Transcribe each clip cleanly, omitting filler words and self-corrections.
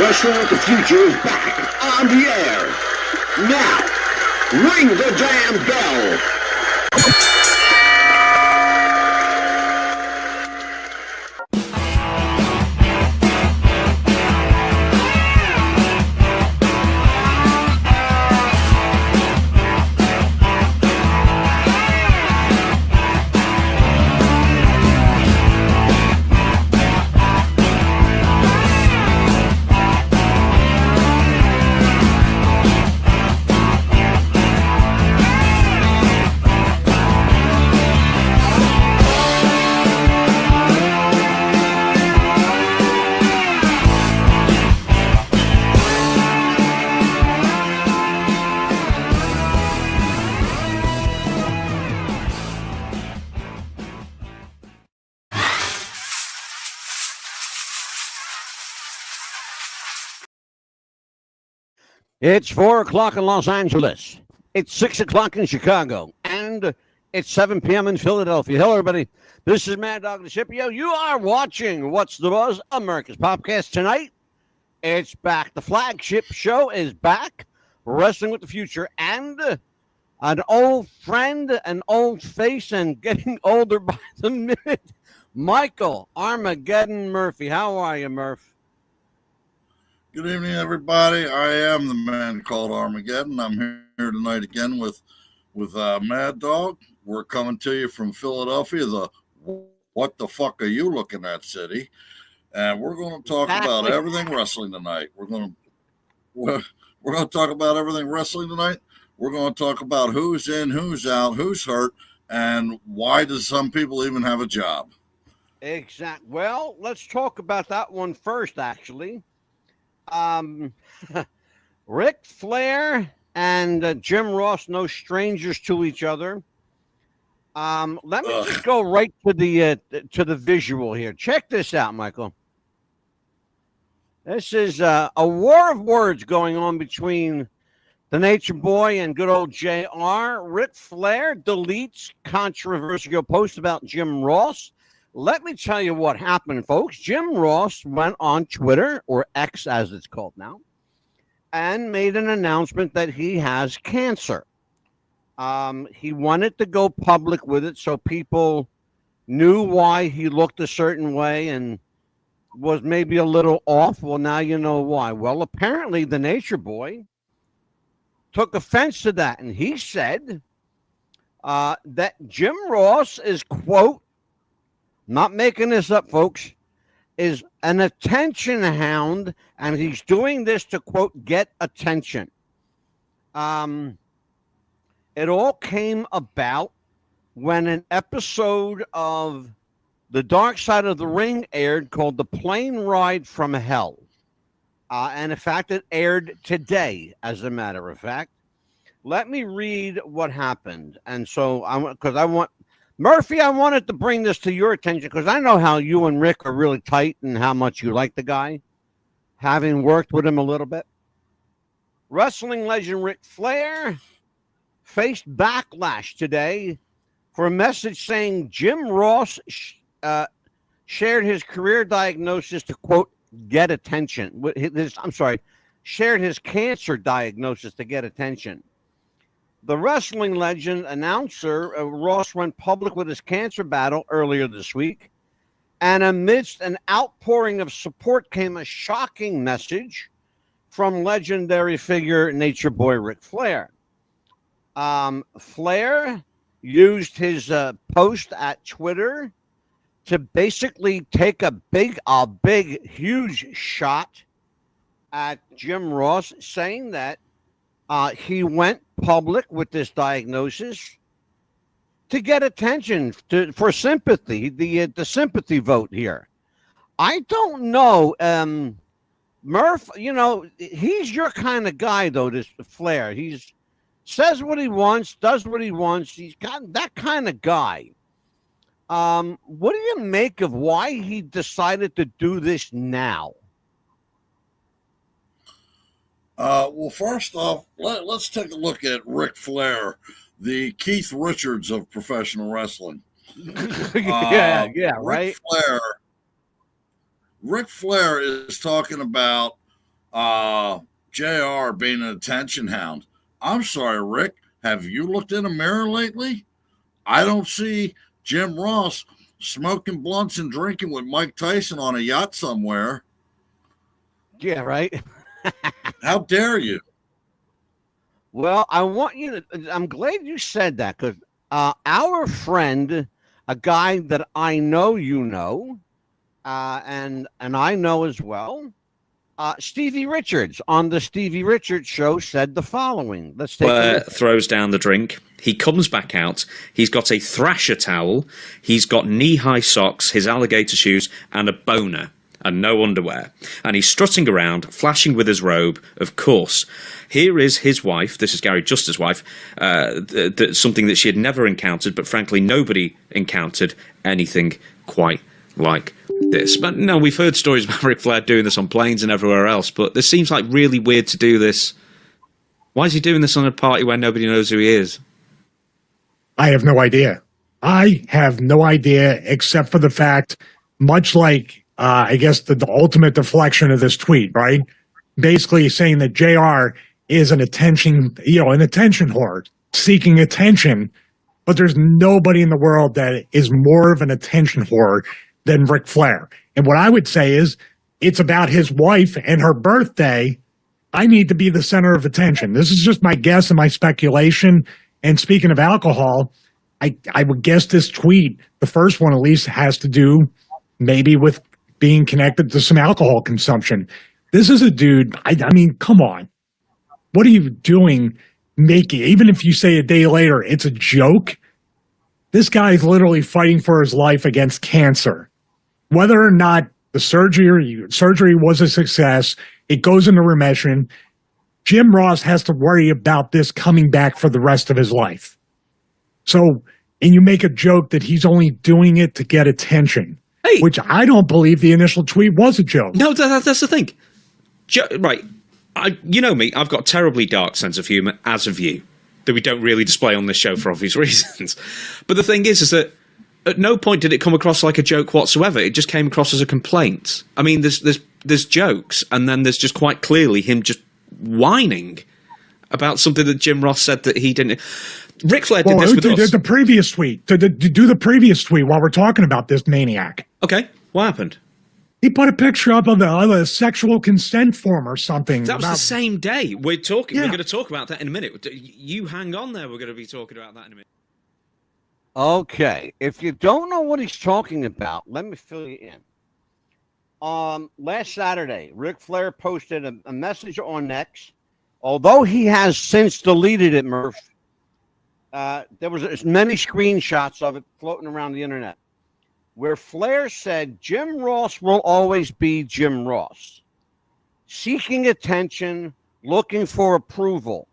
Wrestling with the Future is back on the air. Now, ring the damn bell. It's 4 o'clock in Los Angeles. It's 6 o'clock in Chicago. And it's 7 p.m. in Philadelphia. Hello, everybody. This is Mad Dog the Scipio. You are watching What's the Buzz? America's Popcast. Tonight, it's back. The flagship show is back. Wrestling with the Future. And an old friend, an old face, and getting older by the minute, Michael Armageddon Murphy. How are you, Murph? Good evening, everybody. I am the man called Armageddon. I'm here tonight again with Mad Dog. We're coming to you from Philadelphia, the what the fuck are you looking at city, and we're going to talk about everything wrestling tonight. We're going to talk about everything wrestling tonight. We're going to talk about who's in, who's out, who's hurt, and why does some people even have a job. Exactly. Well, let's talk about that one first, actually. Ric Flair and Jim Ross, no strangers to each other. Let me just go right to the visual here. Check this out, Michael. This is a war of words going on between the Nature Boy and good old JR. Ric Flair deletes controversial post about Jim Ross. Let me tell you what happened, folks. Jim Ross went on Twitter, or X as it's called now, and made an announcement that he has cancer. He wanted to go public with it so people knew why he looked a certain way and was maybe a little off. Well, now you know why. Well, apparently the Nature Boy took offense to that, and he said that Jim Ross is, quote, not making this up, folks, is an attention hound, and he's doing this to, quote, get attention. It all came about when an episode of The Dark Side of the Ring aired called The Plane Ride from Hell. And in fact, it aired today, as a matter of fact. Let me read what happened. And so, Murphy, I wanted to bring this to your attention because I know how you and Rick are really tight and how much you like the guy, having worked with him a little bit. Wrestling legend Ric Flair faced backlash today for a message saying Jim Ross shared his career diagnosis to, quote, get attention. Shared his cancer diagnosis to get attention. The wrestling legend announcer, Ross, went public with his cancer battle earlier this week. And amidst an outpouring of support came a shocking message from legendary figure Nature Boy Ric Flair. Flair used his post at Twitter to basically take a big, huge shot at Jim Ross, saying that he went public with this diagnosis to get attention, for sympathy, the sympathy vote here. I don't know, Murph. You know, he's your kind of guy, though. This Flair, he's says what he wants, does what he wants. He's got that kind of guy. What do you make of why he decided to do this now? Well, first off, let's take a look at Ric Flair, the Keith Richards of professional wrestling. Right. Ric Flair is talking about JR being an attention hound. I'm sorry, Rick. Have you looked in a mirror lately? I don't see Jim Ross smoking blunts and drinking with Mike Tyson on a yacht somewhere. Yeah, right. How dare you? Well, I'm glad you said that because our friend, a guy that I know you know, and I know as well, Stevie Richards on the Stevie Richards show said the following. Let's take a look. Throws down the drink. He comes back out. He's got a Thrasher towel. He's got knee-high socks, his alligator shoes, and a boner, and no underwear. And he's strutting around, flashing with his robe, of course. Here is his wife. This is Gary Juster's wife. Something that she had never encountered, but frankly, nobody encountered anything quite like this. But no, we've heard stories about Ric Flair doing this on planes and everywhere else, but this seems like really weird to do this. Why is he doing this on a party where nobody knows who he is? I have no idea. I have no idea, except for the fact, much like, I guess, the ultimate deflection of this tweet, right? Basically saying that JR is an attention whore, seeking attention, but there's nobody in the world that is more of an attention whore than Ric Flair. And what I would say is, it's about his wife and her birthday. I need to be the center of attention. This is just my guess and my speculation. And speaking of alcohol, I would guess this tweet, the first one at least, has to do maybe with being connected to some alcohol consumption. This is a dude, I mean, come on. What are you doing even if you say a day later it's a joke? This guy is literally fighting for his life against cancer. Whether or not the surgery was a success, it goes into remission. Jim Ross has to worry about this coming back for the rest of his life. So, and you make a joke that he's only doing it to get attention, which I don't believe the initial tweet was a joke. No, that's the thing. Right. You know me, I've got a terribly dark sense of humour, as have you, that we don't really display on this show for obvious reasons. But the thing is that at no point did it come across like a joke whatsoever. It just came across as a complaint. I mean, there's jokes, and then there's just quite clearly him just whining about something that Jim Ross said that he didn't. Ric Flair did this with us. The previous tweet. Do the previous tweet while we're talking about this maniac. Okay, what happened? He put a picture up of a sexual consent form or something. That was the same day. We're going to talk about that in a minute. You hang on there. We're going to be talking about that in a minute. Okay. If you don't know what he's talking about, let me fill you in. Last Saturday, Ric Flair posted a message on X. Although he has since deleted it, Murph, there was many screenshots of it floating around the internet, where Flair said, Jim Ross will always be Jim Ross. Seeking attention, looking for approval.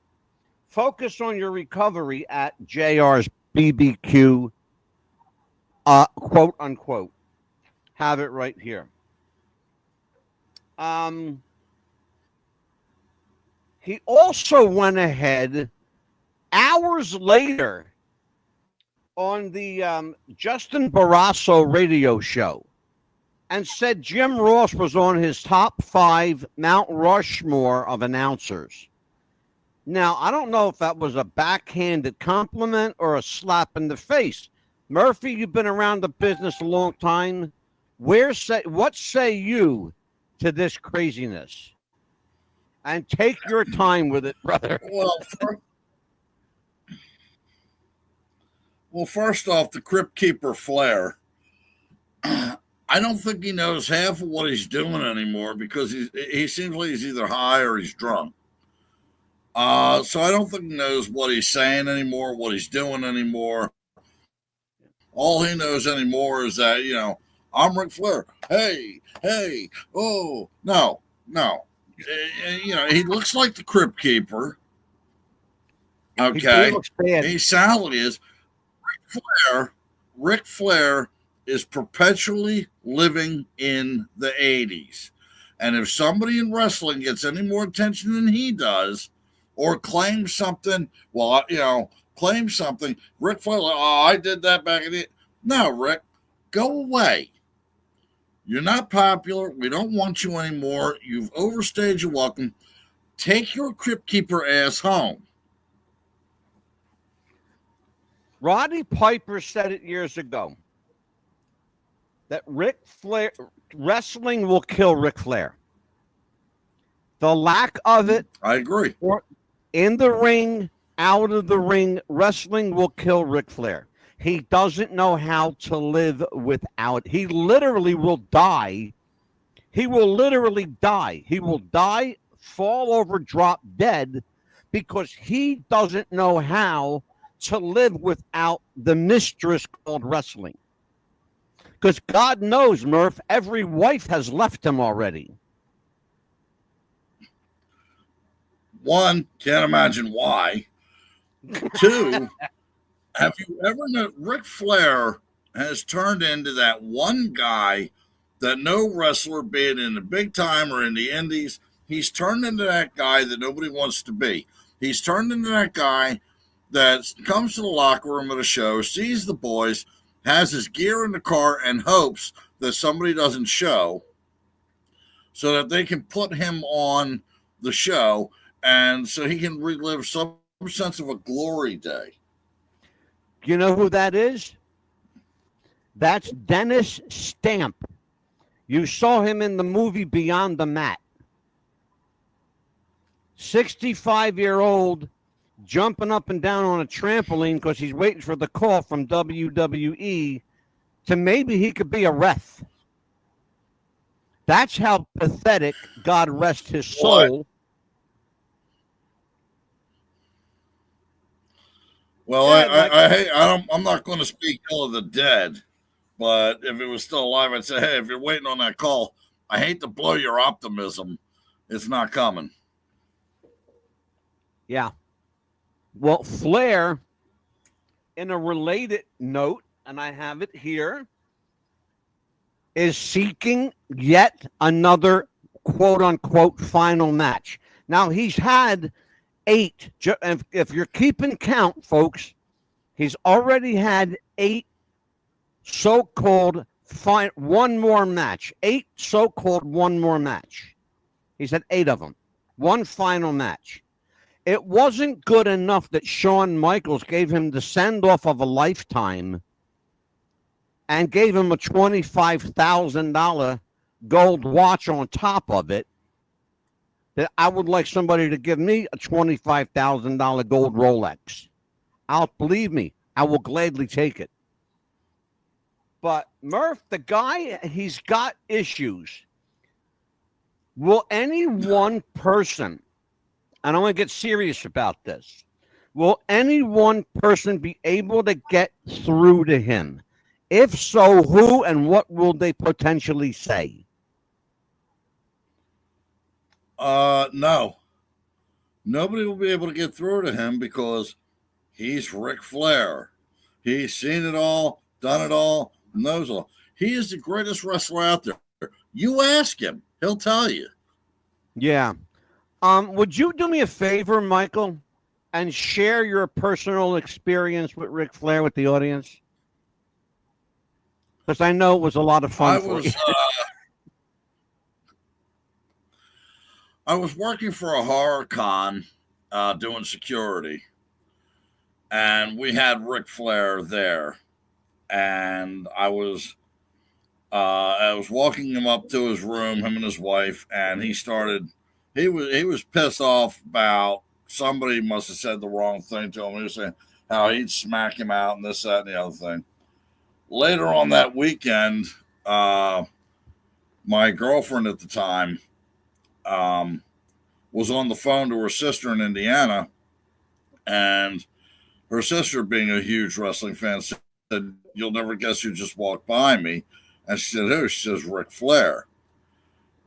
Focus on your recovery at JR's BBQ, quote unquote. Have it right here. He also went ahead hours later on the Justin Barrasso radio show and said Jim Ross was on his top 5 Mount Rushmore of announcers. Now, I don't know if that was a backhanded compliment or a slap in the face. Murphy, you've been around the business a long time. What say you to this craziness? And take your time with it, brother. Well, first off, the Crypt Keeper Flair, I don't think he knows half of what he's doing anymore because he seems like he's either high or he's drunk. So I don't think he knows what he's saying anymore, what he's doing anymore. All he knows anymore is that, I'm Ric Flair. Hey, oh, no. He looks like the Crypt Keeper. Okay. He sadly is. Ric Flair is perpetually living in the 80s. And if somebody in wrestling gets any more attention than he does, or claims something, Ric Flair, I did that back in the... No, Rick, go away. You're not popular. We don't want you anymore. You've overstayed your welcome. Take your crypt keeper ass home. Roddy Piper said it years ago that Ric Flair wrestling will kill Ric Flair. The lack of it, I agree. or in the ring, out of the ring, wrestling will kill Ric Flair. He doesn't know how to live without. He literally will die. He will literally die. He will die, fall over, drop dead, because he doesn't know how to live without the mistress called wrestling. Because God knows, Murph, every wife has left him already. One, can't imagine why. Two, have you ever known Ric Flair has turned into that one guy that no wrestler, be it in the big time or in the indies, he's turned into that guy that nobody wants to be. He's turned into that guy that comes to the locker room at a show, sees the boys, has his gear in the car, and hopes that somebody doesn't show so that they can put him on the show and so he can relive some sense of a glory day. You know who that is? That's Dennis Stamp. You saw him in the movie Beyond the Mat. 65-year-old jumping up and down on a trampoline because he's waiting for the call from WWE to maybe he could be a ref. That's how pathetic, God rest his soul. Well, yeah, I'm not going to speak ill of the dead, but if it was still alive, I'd say, hey, if you're waiting on that call, I hate to blow your optimism. It's not coming. Yeah. Well, Flair, in a related note, and I have it here, is seeking yet another quote-unquote final match. Now, he's had 8. If you're keeping count, folks, he's already had 8 so-called one more match. 8 so-called one more match. He's had 8 of them. One final match. It wasn't good enough that Shawn Michaels gave him the send-off of a lifetime and gave him a $25,000 gold watch on top of it. That I would like somebody to give me a $25,000 gold Rolex. Believe me, I will gladly take it. But Murph, the guy, he's got issues. Will any one person, and I want to get serious about this, will any one person be able to get through to him? If so, who and what will they potentially say? No. Nobody will be able to get through to him because he's Ric Flair. He's seen it all, done it all, knows all. He is the greatest wrestler out there. You ask him, he'll tell you. Yeah. Would you do me a favor, Michael, and share your personal experience with Ric Flair with the audience? Because I know it was a lot of fun for you. I was working for a horror con doing security, and we had Ric Flair there, and I was walking him up to his room, him and his wife, and he was pissed off about somebody must have said the wrong thing to him. He was saying how he'd smack him out and this, that, and the other thing. Later on that weekend, my girlfriend at the time was on the phone to her sister in Indiana, and her sister, being a huge wrestling fan, said, "You'll never guess who just walked by me." And she said, "Who?" She says, "Ric Flair."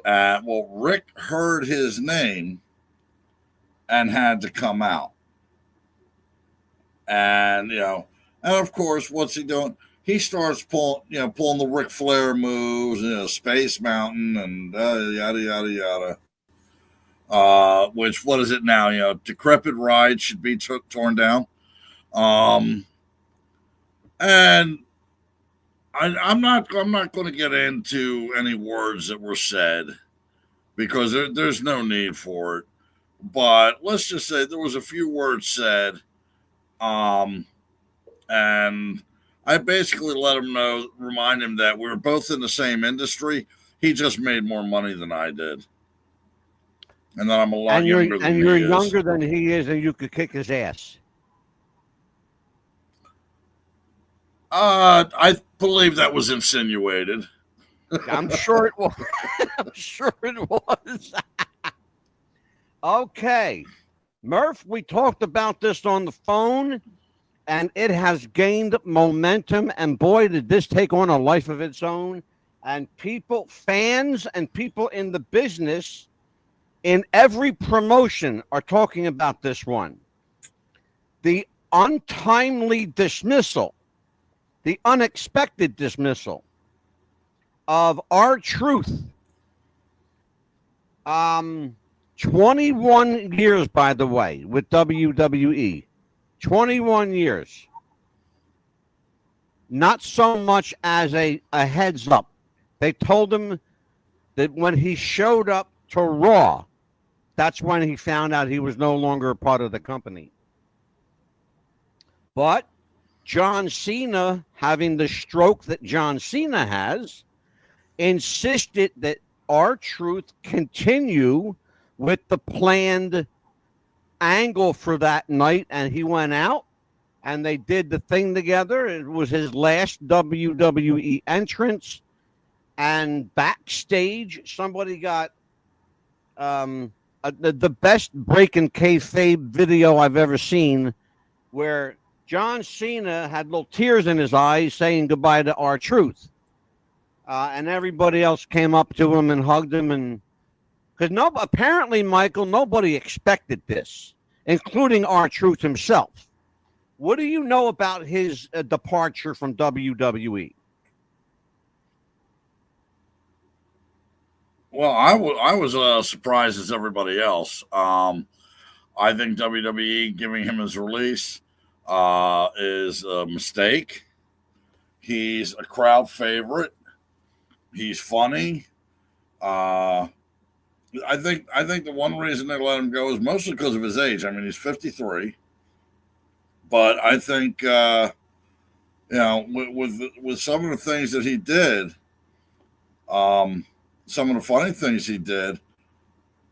Well, Rick heard his name and had to come out. And, and of course, what's he doing? He starts pulling the Ric Flair moves, Space Mountain and yada, yada, yada. Which, what is it now? Decrepit Ride should be torn down. And I'm not going to get into any words that were said because there's no need for it. But let's just say there was a few words said, and I basically let him know, remind him that we were both in the same industry. He just made more money than I did, and that I'm a lot younger than he is. And you're younger than he is, and you could kick his ass. I believe that was insinuated. I'm sure it was. I'm sure it was. Okay. Murph, we talked about this on the phone, and it has gained momentum. And boy, did this take on a life of its own. And people, fans, and people in the business in every promotion are talking about this one. The untimely dismissal, the unexpected dismissal of R-Truth. 21 years, by the way, with WWE. 21 years. Not so much as a heads up. They told him that when he showed up to Raw, that's when he found out he was no longer a part of the company. But John Cena, having the stroke that John Cena has, insisted that R-Truth continue with the planned angle for that night, and he went out and they did the thing together. It was his last WWE entrance, and backstage somebody got the best breaking kayfabe video I've ever seen, where John Cena had little tears in his eyes saying goodbye to R-Truth. And everybody else came up to him and hugged him, and because apparently, Michael, nobody expected this, including R-Truth himself. What do you know about his departure from WWE? Well, I was surprised as everybody else. I think WWE giving him his release is a mistake. He's a crowd favorite. He's funny. I think the one reason they let him go is mostly because of his age. I mean, he's 53, but I think with some of the things that he did, some of the funny things he did,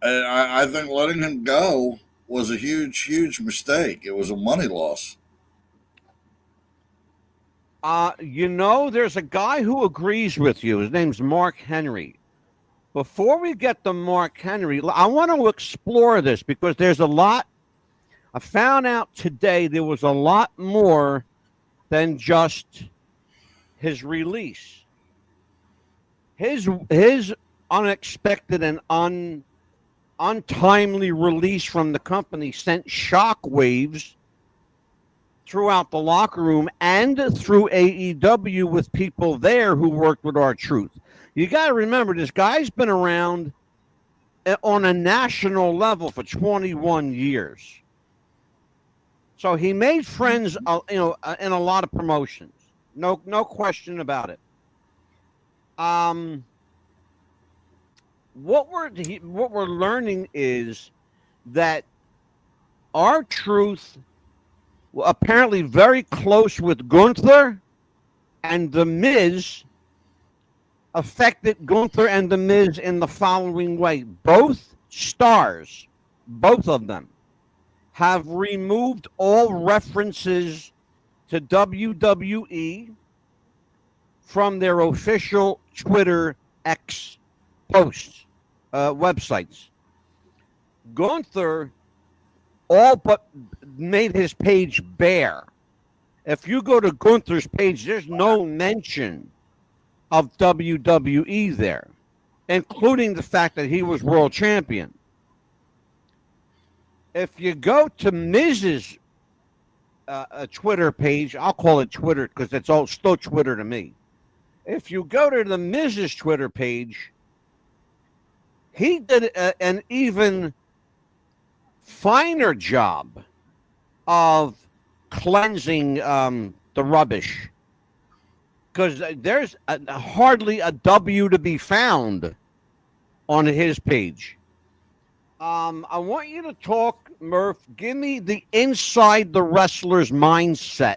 and I think letting him go was a huge mistake. It was a money loss. There's a guy who agrees with you. His name's Mark Henry. Before we get to Mark Henry, I want to explore this because there's a lot. I found out today there was a lot more than just his release. His unexpected and untimely release from the company sent shockwaves throughout the locker room and through AEW with people there who worked with R-Truth. You got to remember, this guy's been around on a national level for 21 years. So he made friends, in a lot of promotions. No question about it. What we're learning is that R-Truth apparently very close with Gunther, and The Miz affected Gunther and The Miz in the following way. Both stars, both of them, have removed all references to WWE from their official Twitter X posts, websites. Gunther all but made his page bare. If you go to Gunther's page, there's no mention of WWE there, including the fact that he was world champion. If you go to Miz's Twitter page, I'll call it Twitter because it's all still Twitter to me. If you go to the Miz's Twitter page, he did an even finer job of cleansing the rubbish. because there's hardly a W to be found on his page. I want you to talk, Murph. Give me the inside the wrestler's mindset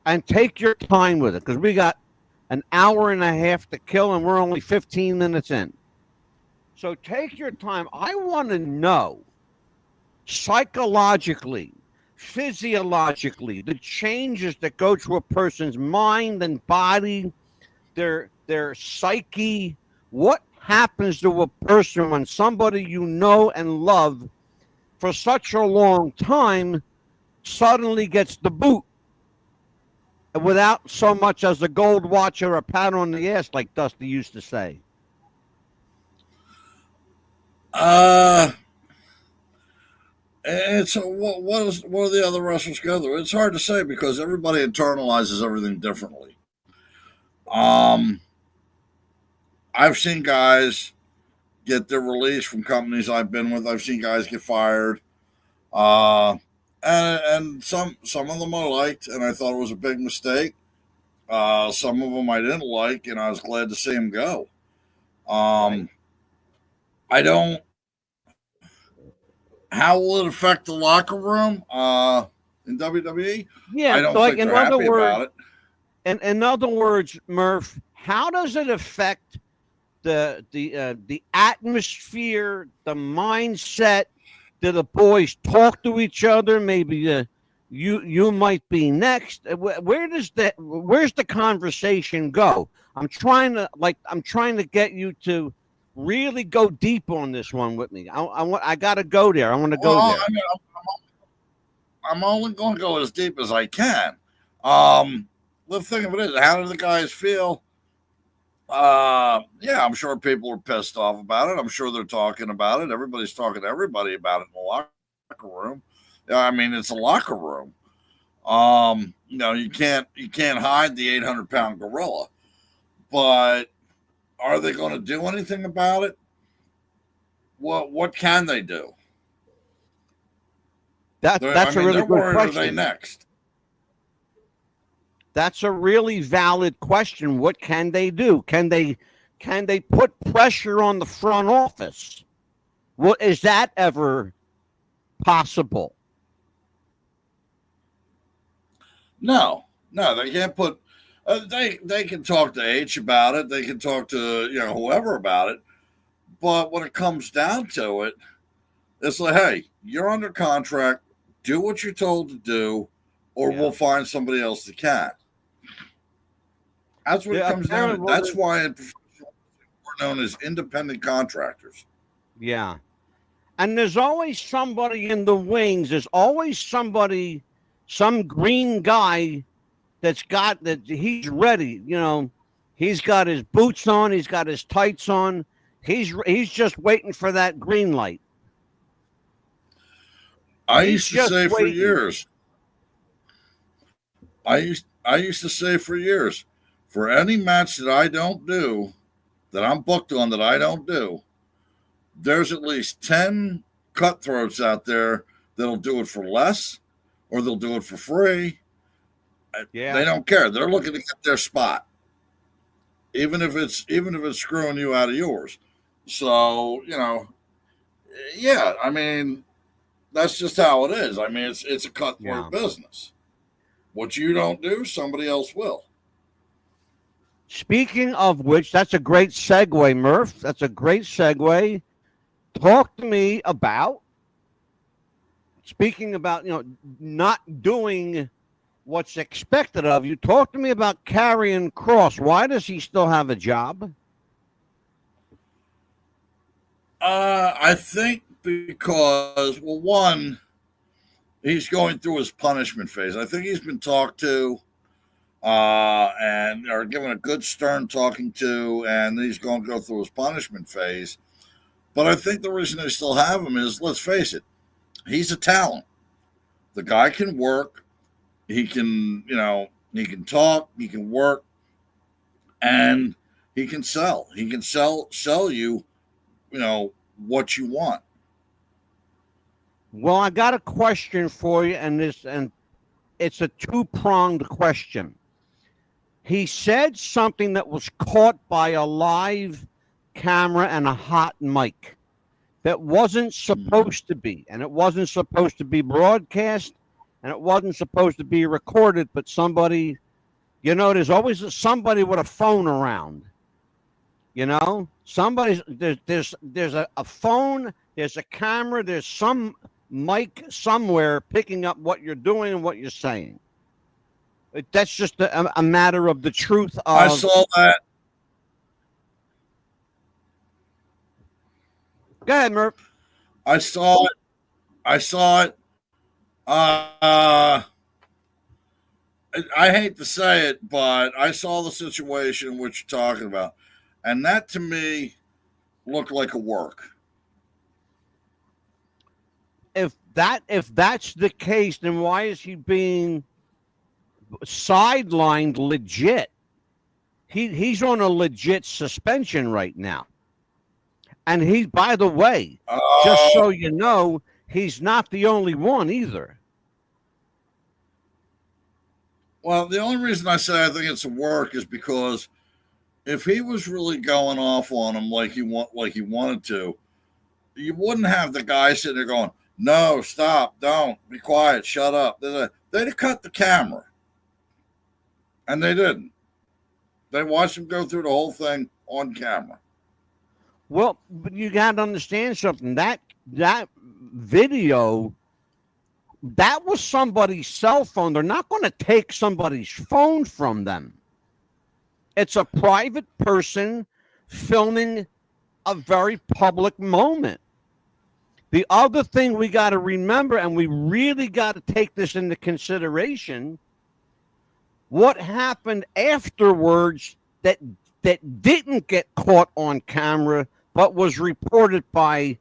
and take your time with it because we got an hour and a half to kill and we're only 15 minutes in. So take your time. I want to know psychologically, physiologically, the changes that go through a person's mind and body, their psyche. What happens to a person when somebody you know and love for such a long time suddenly gets the boot without so much as a gold watch or a pat on the ass, like Dusty used to say? It's what do the other wrestlers go through? It's hard to say because everybody internalizes everything differently. I've seen guys get their release from companies I've been with. I've seen guys get fired. And some of them I liked, and I thought it was a big mistake. Some of them I didn't like, and I was glad to see them go. I don't. How will it affect the locker room in WWE? Yeah, I don't like think they're happy about it. In other words, Murph, how does it affect the atmosphere, the mindset? Do the boys talk to each other? Maybe you might be next. Where's the conversation go? I'm trying to get you to really go deep on this one with me. I got to go there. I want to go there. I mean, I'm only going to go as deep as I can. The thing of it is, how do the guys feel? Yeah, I'm sure people are pissed off about it. I'm sure they're talking about it. Everybody's talking to everybody about it in the locker room. I mean, it's a locker room. You can't hide the 800-pound gorilla. But are they going to do anything about it? What can they do? That's a really good question. Are they next? That's a really valid question. What can they do? Can they put pressure on the front office? What is that ever possible? No, they can't put. They can talk to H about it. They can talk to whoever about it. But when it comes down to it, it's like, hey, you're under contract. Do what you're told to do, or we'll find somebody else that can. That's what it comes down to. That's why we're known as independent contractors. Yeah. And there's always somebody in the wings. There's always somebody, some green guy that he's ready. He's got his boots on. He's got his tights on. He's just waiting for that green light. I used to say for years, for any match that I don't do, that I'm booked on that I don't do, there's at least 10 cutthroats out there that'll do it for less or they'll do it for free. Yeah. They don't care. They're looking to get their spot. Even if it's screwing you out of yours. So, yeah, I mean, that's just how it is. I mean, it's a cutthroat business. What you don't do, somebody else will. Speaking of which, that's a great segue, Murph. That's a great segue. Talk to me about, speaking about, not doing what's expected of you. Talk to me about Karrion Kross. Why does he still have a job? I think because, well, one, he's going through his punishment phase. I think he's been talked to and are given a good stern talking to, and he's going to go through his punishment phase. But I think the reason they still have him is, let's face it, he's a talent. The guy can work. He can, he can talk, he can work, and he can sell. He can sell you, what you want. Well, I got a question for you, and it's a two-pronged question. He said something that was caught by a live camera and a hot mic that wasn't supposed to be, and it wasn't supposed to be broadcast, and it wasn't supposed to be recorded, but somebody, there's always somebody with a phone around. There's a phone, there's a camera, there's some mic somewhere picking up what you're doing and what you're saying. That's just a matter of the truth of. I saw that. Go ahead, Murph. I saw it. I hate to say it, but I saw the situation which you're talking about, and that to me looked like a work. If that's the case, then why is he being sidelined legit? He's on a legit suspension right now. And he, by the way, just so you know, he's not the only one either. Well, the only reason I say I think it's a work is because if he was really going off on him like he wanted to, you wouldn't have the guy sitting there going, "No, stop, don't, be quiet, shut up." They'd have cut the camera. And they didn't. They watched him go through the whole thing on camera. Well, but you got to understand something. That video, that was somebody's cell phone. They're not going to take somebody's phone from them. It's a private person filming a very public moment. The other thing we got to remember, and we really got to take this into consideration, what happened afterwards that didn't get caught on camera, but was reported by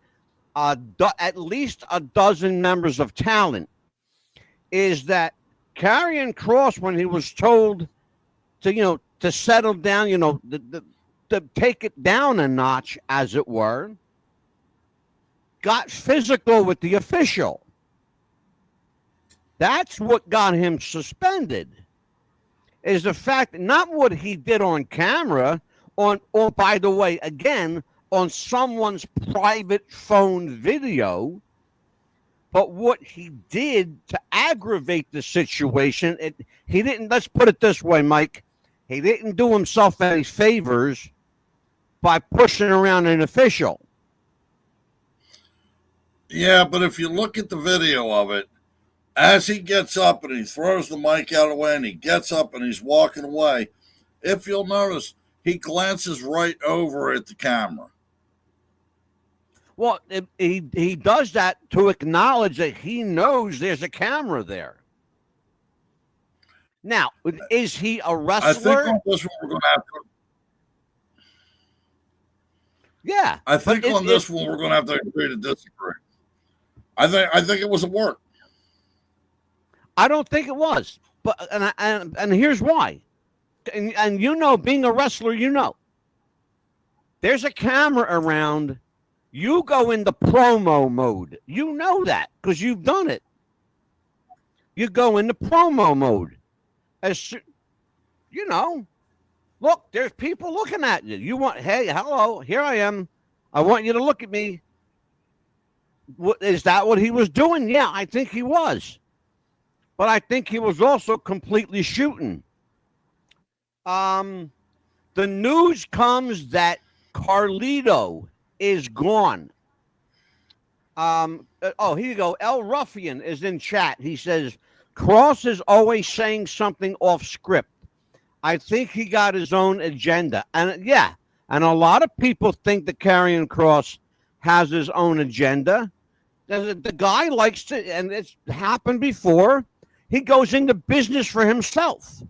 at least a dozen members of talent, is that Karrion Kross, when he was told to settle down, to take it down a notch, as it were, got physical with the official. That's what got him suspended. Is the fact, not what he did on camera, or by the way, again, on someone's private phone video, but what he did to aggravate the situation. He didn't, let's put it this way, Mike, he didn't do himself any favors by pushing around an official. Yeah, but if you look at the video of it, as he gets up and he throws the mic out of the way and he gets up and he's walking away, if you'll notice, he glances right over at the camera. Well, he does that to acknowledge that he knows there's a camera there. Now, is he a wrestler? I think on this one we're going to have to. Yeah. I think on this one we're going to have to agree to disagree. I think it was a work. I don't think it was, but and here's why. And being a wrestler, there's a camera around. You go into promo mode. You know that because you've done it. You go into promo mode. Look, there's people looking at you. Hey, hello, here I am. I want you to look at me. Is that what he was doing? Yeah, I think he was. But I think he was also completely shooting. The news comes that Carlito is gone. Here you go. El Ruffian is in chat. He says, Kross is always saying something off script. I think he got his own agenda. And yeah, and a lot of people think that Karrion Kross has his own agenda. The guy likes to, and it's happened before, he goes into business for himself.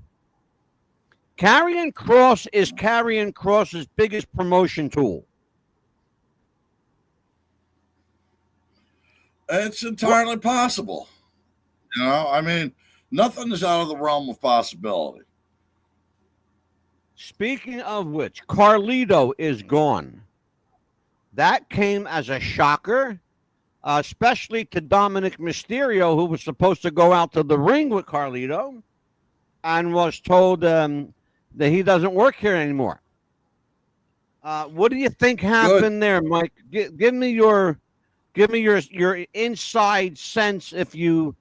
Karrion Kross is Karrion Kross's biggest promotion tool. It's entirely possible. Nothing is out of the realm of possibility. Speaking of which, Carlito is gone. That came as a shocker, especially to Dominic Mysterio, who was supposed to go out to the ring with Carlito and was told, that he doesn't work here anymore. What do you think happened there, Mike? Give me your inside sense if you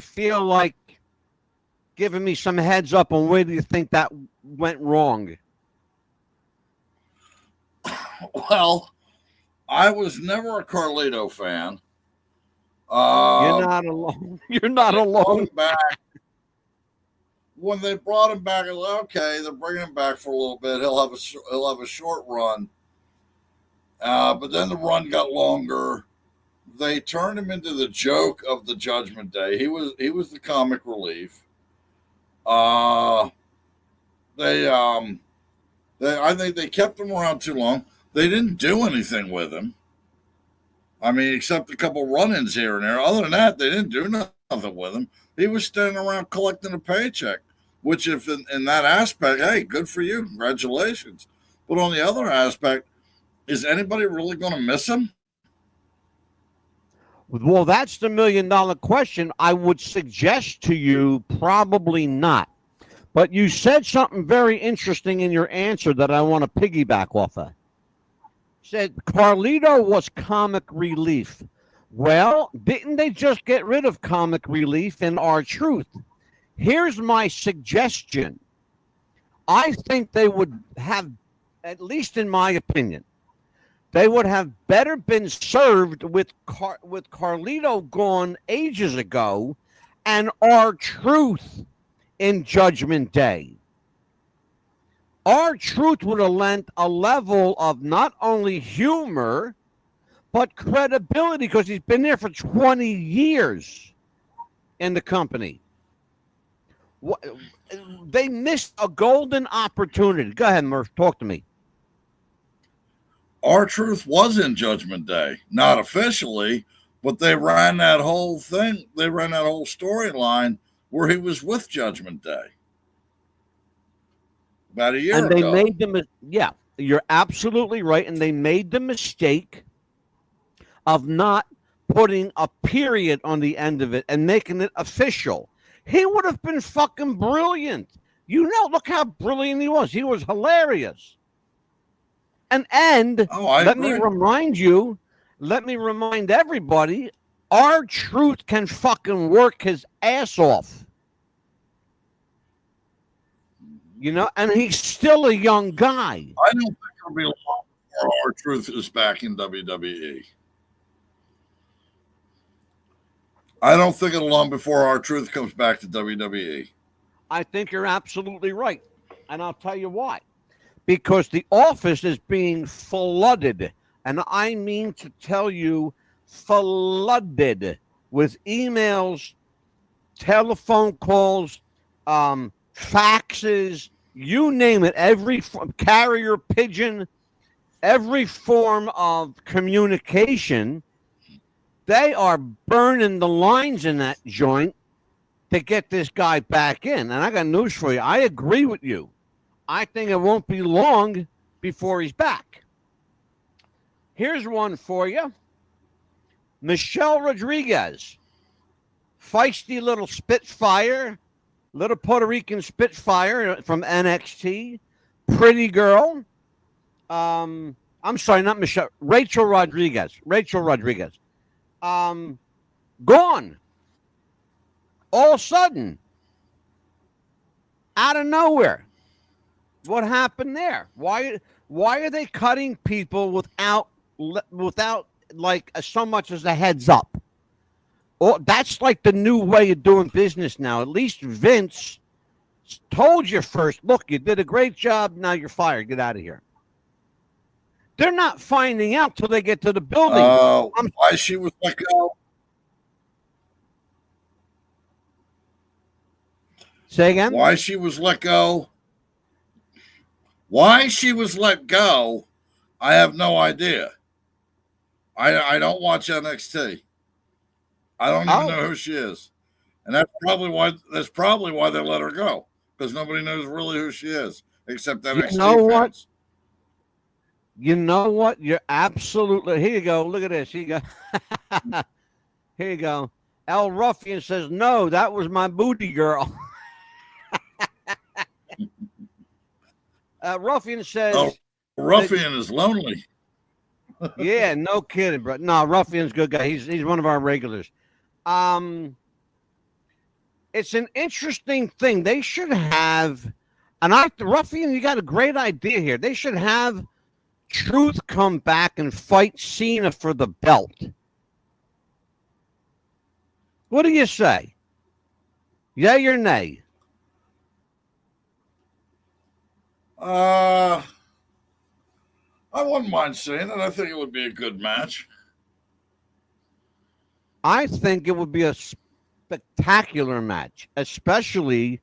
feel like giving me some heads up on where do you think that went wrong? Well, I was never a Carlito fan. You're not alone. You're not alone. When they brought him back, I was like, okay, they're bringing him back for a little bit. He'll have a short run. But then the run got longer. They turned him into the joke of the Judgment Day. He was the comic relief. I think they kept him around too long. They didn't do anything with him. I mean, except a couple run-ins here and there. Other than that, they didn't do nothing with him. He was standing around collecting a paycheck, which if in that aspect, hey, good for you. Congratulations. But on the other aspect, is anybody really going to miss him? Well, that's the $1 million question. I would suggest to you probably not. But you said something very interesting in your answer that I want to piggyback off of. Said Carlito was comic relief. Well, didn't they just get rid of comic relief in R-Truth? Here's my suggestion. I think they would have, at least in my opinion, they would have better been served with Carlito gone ages ago and R-Truth in Judgment Day. R-Truth would have lent a level of not only humor, but credibility because he's been there for 20 years in the company. They missed a golden opportunity. Go ahead, Murph. Talk to me. R-Truth was in Judgment Day. Not officially, but they ran that whole thing. They ran that whole storyline where he was with Judgment Day. About a year ago. And they made yeah, you're absolutely right. And they made the mistake of not putting a period on the end of it and making it official. He would have been fucking brilliant. You know, look how brilliant he was. He was hilarious. And let me remind everybody, R-Truth can fucking work his ass off. You know, and he's still a young guy. I don't think it'll be long before R-Truth is back in WWE. I don't think it'll long before R-Truth comes back to WWE. I think you're absolutely right. And I'll tell you why. Because the office is being flooded. And I mean to tell you, flooded with emails, telephone calls, faxes, you name it, every carrier pigeon, every form of communication. They are burning the lines in that joint to get this guy back in. And I got news for you. I agree with you. I think it won't be long before he's back. Here's one for you. Michelle Rodriguez, feisty little Spitfire, little Puerto Rican Spitfire from NXT, pretty girl. I'm sorry, not Michelle, Rachel Rodriguez. Gone. All of a sudden. Out of nowhere. What happened there? Why are they cutting people without like so much as a heads up? Oh, that's like the new way of doing business now. At least Vince told you first, look, you did a great job. Now you're fired. Get out of here. They're not finding out till they get to the building. Why she was let go? Say again? Why she was let go? Why she was let go, I have no idea. I don't watch NXT. I don't even know who she is. And that's probably why they let her go. Because nobody knows really who she is, except NXT You know fans. what? You know what? You're absolutely. Here you go. Look at this. Here you go. Here you go. El Ruffian says, no, that was my booty girl. Ruffian says, Oh, Ruffian is lonely. yeah, no kidding, bro. No, Ruffian's a good guy. He's one of our regulars. It's an interesting thing. They should have, Ruffian, you got a great idea here. They should have Truth come back and fight Cena for the belt. What do you say? Yay or nay? I wouldn't mind seeing it. I think it would be a good match. I think it would be a spectacular match, especially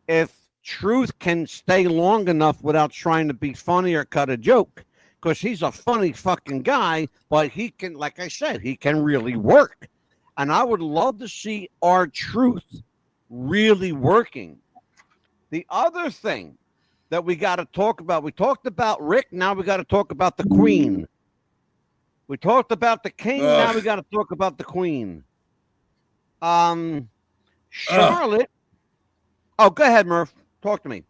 if Truth can stay long enough without trying to be funny or cut a joke, because he's a funny fucking guy, but he can, like I said, he can really work. And I would love to see our Truth really working. The other thing that we got to talk about, we talked about Rick, now we got to talk about the Queen. We talked about the King, now we got to talk about the Queen. Charlotte. Oh, go ahead, Murph. Talk to me.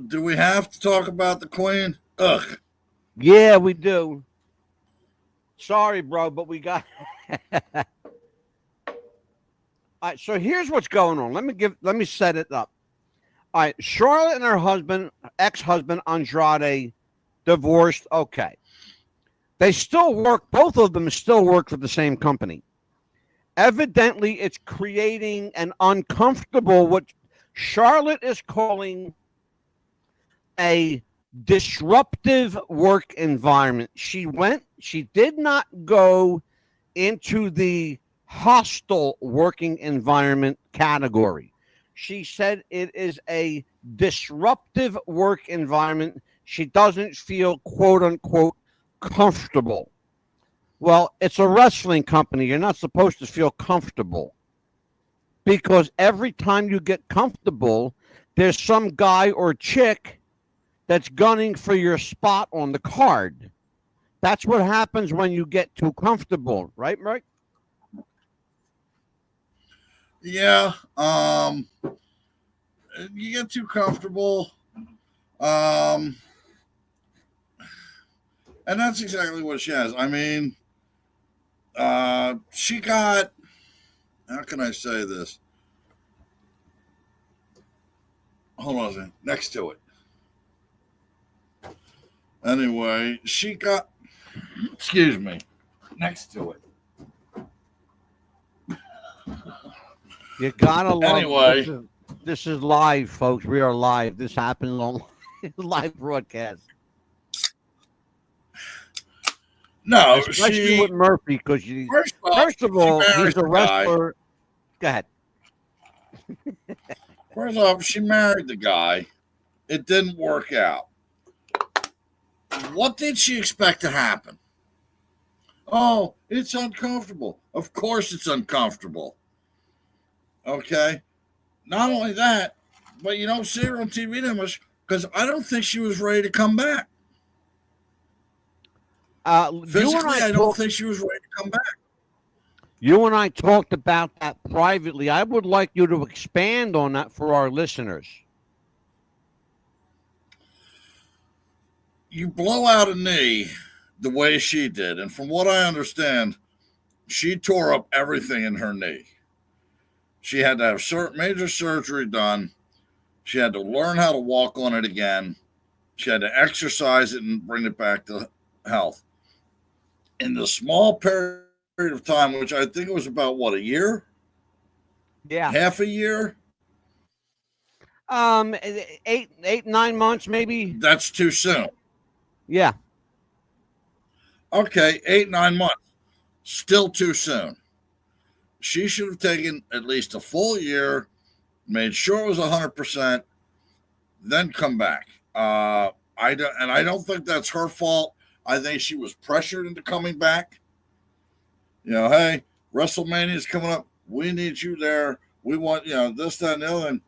Do we have to talk about the Queen? Ugh. Yeah, we do. Sorry, bro, but we got. All right, so here's what's going on. Let me set it up. All right, Charlotte and her husband, ex-husband Andrade, divorced. Okay. They still work, both of them still work for the same company. Evidently, it's creating an uncomfortable, what Charlotte is calling a disruptive work environment. She did not go into the hostile working environment category. She said it is a disruptive work environment. She doesn't feel, quote unquote, comfortable. Well, it's a wrestling company. You're not supposed to feel comfortable, because every time you get comfortable, there's some guy or chick that's gunning for your spot on the card. That's what happens when you get too comfortable, right, Mike? Yeah. You get too comfortable. And that's exactly what she has. I mean, she got, how can I say this? Hold on a second. Next to it. Anyway, she got, excuse me, next to it. You gotta love. Anyway, this is live, folks. We are live. This happens on live broadcast. No, especially with Murphy, because first of all, he's a wrestler. Go ahead. First off, she married the guy. It didn't work out. What did she expect to happen? Oh, it's uncomfortable. Of course it's uncomfortable. Okay? Not only that, but you don't see her on TV that much, because I don't think she was ready to come back. Physically, I don't think she was ready to come back. You and I talked about that privately. I would like you to expand on that for our listeners. You blow out a knee the way she did, and from what I understand, she tore up everything in her knee. She had to have major surgery done. She had to learn how to walk on it again. She had to exercise it and bring it back to health. In the small period of time, which I think it was about, what, a year? Yeah. Half a year? 9 months, maybe. That's too soon. Yeah. Okay, 8-9 months. Still too soon. She should have taken at least a full year, made sure it was 100%, then come back. I don't think that's her fault. I think she was pressured into coming back. You know, hey, WrestleMania is coming up. We need you there. We want, this, that, and the other.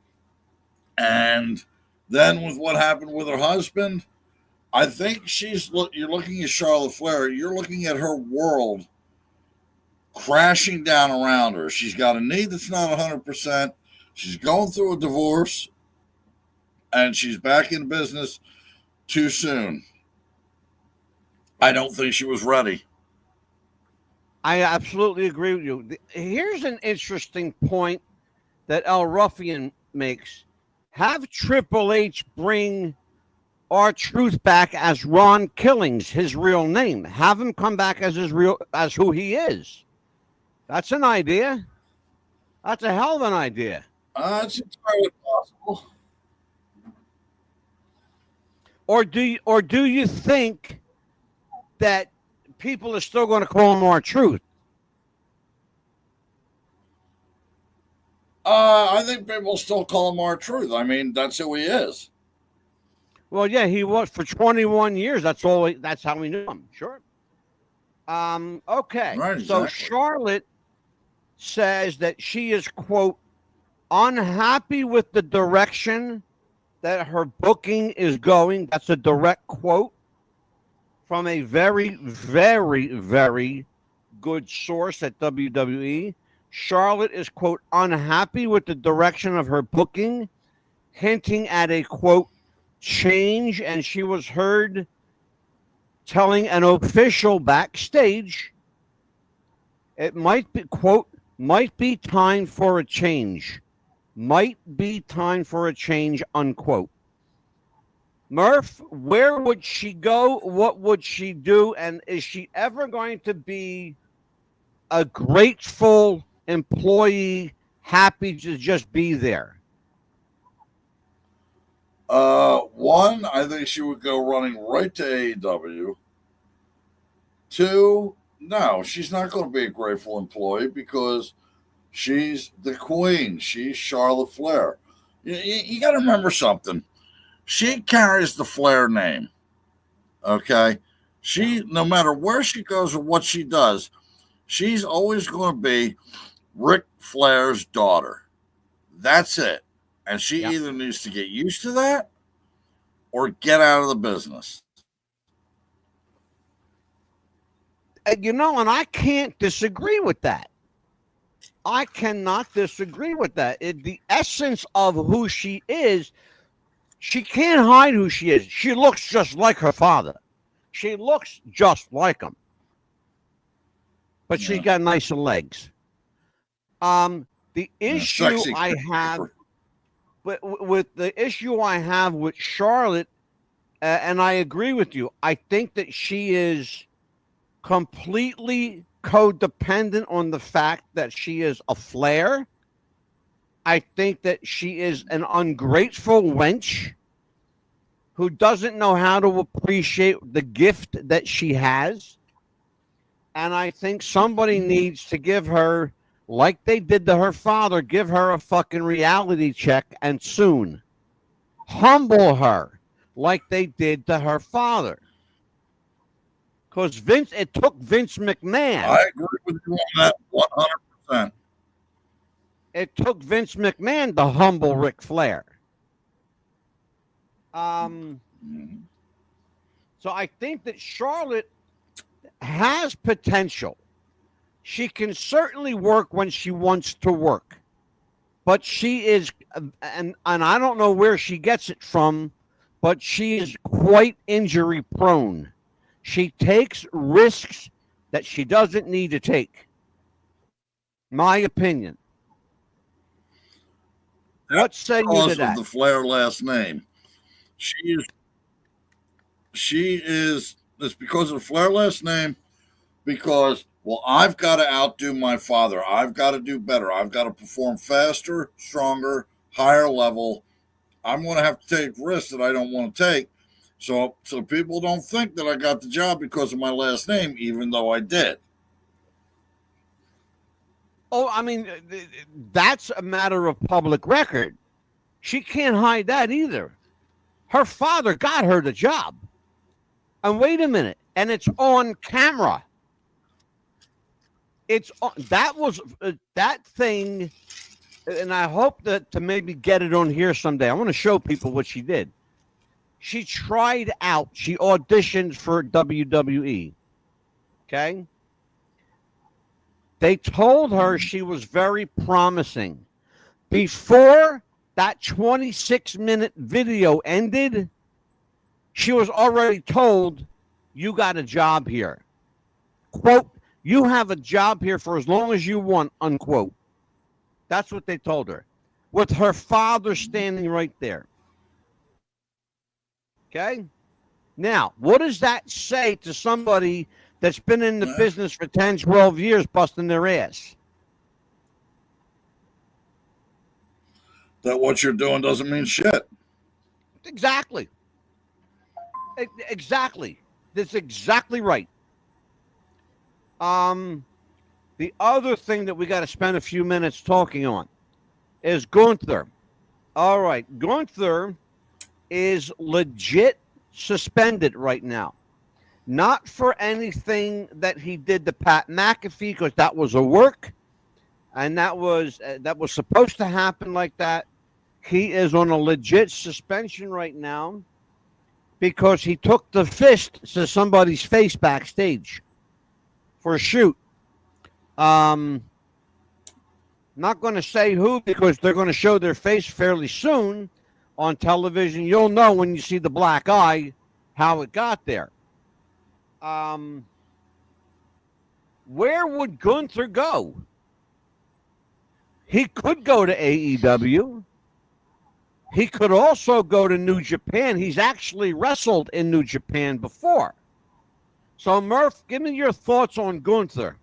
And then with what happened with her husband, I think you're looking at Charlotte Flair. You're looking at her world crashing down around her. She's got a knee that's not 100%. She's going through a divorce. and she's back in business too soon. I don't think she was ready. I absolutely agree with you. Here's an interesting point that El Ruffian makes. Have Triple H bring R-Truth back as Ron Killings, his real name. Have him come back as who he is. That's an idea. That's a hell of an idea. It's entirely possible. Or do you think that people are still going to call him R-Truth? I think people still call him R-Truth. I mean, that's who he is. Well, yeah, he was for 21 years. That's how we knew him. Sure. Okay. Right, So exactly. Charlotte says that she is, quote, unhappy with the direction that her booking is going. That's a direct quote from a very, very, very good source at WWE. Charlotte is, quote, unhappy with the direction of her booking, hinting at a, quote, change. And she was heard telling an official backstage it might be, quote, might be time for a change. Might be time for a change, unquote. Murph, where would she go? What would she do? And is she ever going to be a grateful employee, happy to just be there? One, I think she would go running right to AEW. Two, no, she's not going to be a grateful employee because she's the queen. She's Charlotte Flair. You got to remember something. She carries the Flair name. Okay? She, no matter where she goes or what she does, she's always going to be Ric Flair's daughter. That's it. And she either needs to get used to that or get out of the business. You know, and I can't disagree with that. I cannot disagree with that. The essence of who she is, she can't hide who she is. She looks just like her father. She looks just like him. But she's got nicer legs. The issue I have with the issue I have with Charlotte, and I agree with you, I think that she is completely codependent on the fact that she is a Flair. I think that she is an ungrateful wench who doesn't know how to appreciate the gift that she has. And I think somebody needs to give her, like they did to her father, give her a fucking reality check, and soon. Humble her like they did to her father. Because it took Vince McMahon. I agree with you on that 100%. It took Vince McMahon to humble Ric Flair. So I think that Charlotte has potential. She can certainly work when she wants to work. But she is, and I don't know where she gets it from, but she is quite injury prone. She takes risks that she doesn't need to take. My opinion. What say you to that? Because of the Flair last name. It's because of the Flair last name, because, well, I've got to outdo my father. I've got to do better. I've got to perform faster, stronger, higher level. I'm going to have to take risks that I don't want to take. So people don't think that I got the job because of my last name, even though I did. Oh, I mean, that's a matter of public record. She can't hide that either. Her father got her the job. And wait a minute, and it's on camera. That thing, and I hope that to maybe get it on here someday. I want to show people what she did. She tried out. She auditioned for WWE. Okay? They told her she was very promising. Before that 26-minute video ended, she was already told, you got a job here. Quote, you have a job here for as long as you want, unquote. That's what they told her, with her father standing right there. Okay? Now, what does that say to somebody that's been in the business for 10, 12 years busting their ass? That what you're doing doesn't mean shit. Exactly. Exactly. That's exactly right. The other thing that we got to spend a few minutes talking on is Gunther. All right. Gunther is legit suspended right now. Not for anything that he did to Pat McAfee, because that was a work, and that was supposed to happen like that. He is on a legit suspension right now because he took the fist to somebody's face backstage for a shoot. Not going to say who, because they're going to show their face fairly soon on television. You'll know when you see the black eye how it got there. Where would Gunther go? He could go to AEW. He could also go to New Japan. He's actually wrestled in New Japan before. So, Murph, give me your thoughts on Gunther.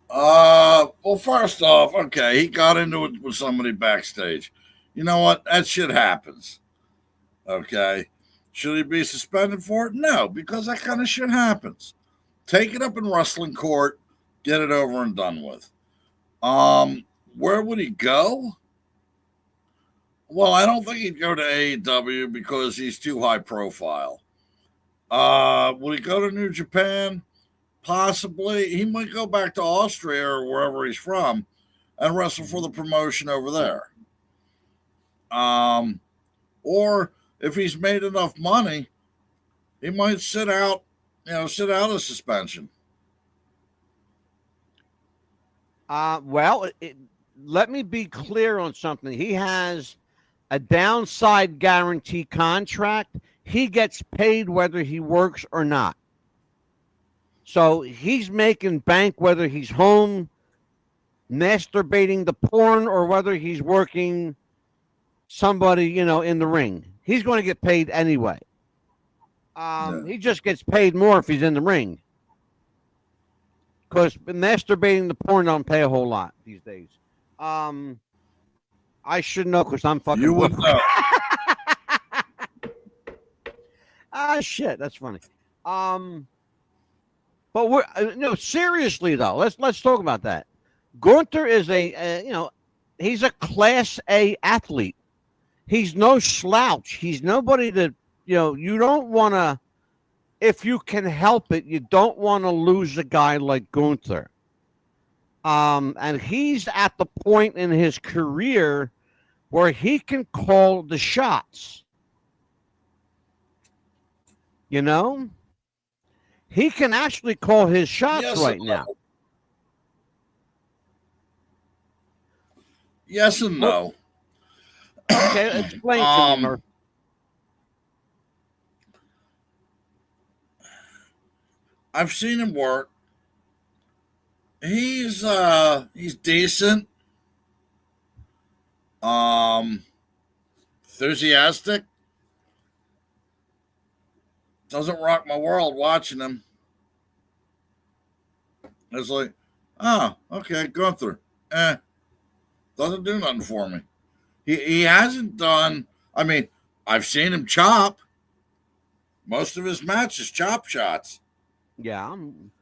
Well, first off, okay, he got into it with somebody backstage. You know what? That shit happens. Okay. Should he be suspended for it? No, because that kind of shit happens. Take it up in wrestling court, get it over and done with. Where would he go? Well, I don't think he'd go to AEW because he's too high profile. Would he go to New Japan? Possibly. He might go back to Austria or wherever he's from and wrestle for the promotion over there. Or if he's made enough money, he might sit out a suspension. Let me be clear on something. He has a downside guarantee contract. He gets paid whether he works or not. So he's making bank whether he's home masturbating the porn or whether he's working somebody, in the ring. He's going to get paid anyway. He just gets paid more if he's in the ring. Because masturbating the porn don't pay a whole lot these days. I should know because I'm fucking. You would know. Shit, that's funny. But we're seriously though. Let's talk about that. Gunther is he's a Class A athlete. He's no slouch. He's nobody that you don't want to. If you can help it, you don't want to lose a guy like Gunther. And he's at the point in his career where he can call the shots. He can actually call his shots right now. Yes and no. Okay, explain to me, Murph. I've seen him work. He's decent. Enthusiastic. Doesn't rock my world watching him. It's like, okay, Gunther. Doesn't do nothing for me. He hasn't done. I mean, I've seen him chop. Most of his matches chop shots. Yeah.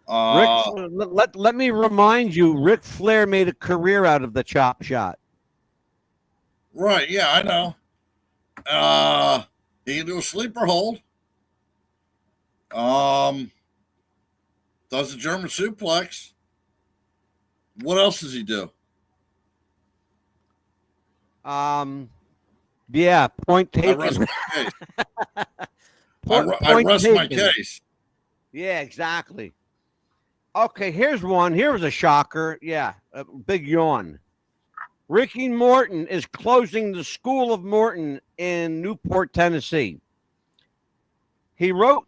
Let me remind you, Ric Flair made a career out of the chop shot. Right, yeah, I know. He can do a sleeper hold. Does a German suplex. What else does he do? Yeah, point taken. I rest my case. Yeah, exactly. Okay, here's one. Here's a shocker. Yeah, a big yawn. Ricky Morton is closing the School of Morton in Newport, Tennessee. He wrote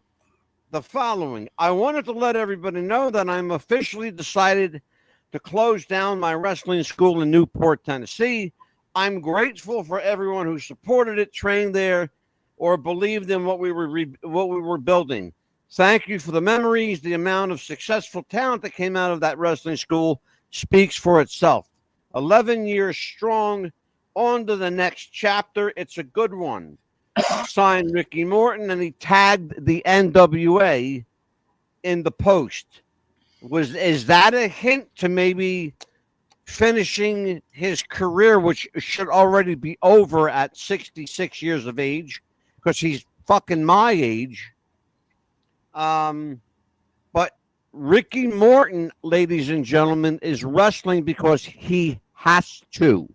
the following: I wanted to let everybody know that I'm officially decided to close down my wrestling school in Newport, Tennessee. I'm grateful for everyone who supported it, trained there, or believed in what we were building. Thank you for the memories. The amount of successful talent that came out of that wrestling school speaks for itself. 11 years strong. On to the next chapter. It's a good one. Signed, Ricky Morton, and he tagged the NWA in the post. Is that a hint to maybe finishing his career, which should already be over at 66 years of age, because he's fucking my age? But Ricky Morton, ladies and gentlemen, is wrestling because he has to.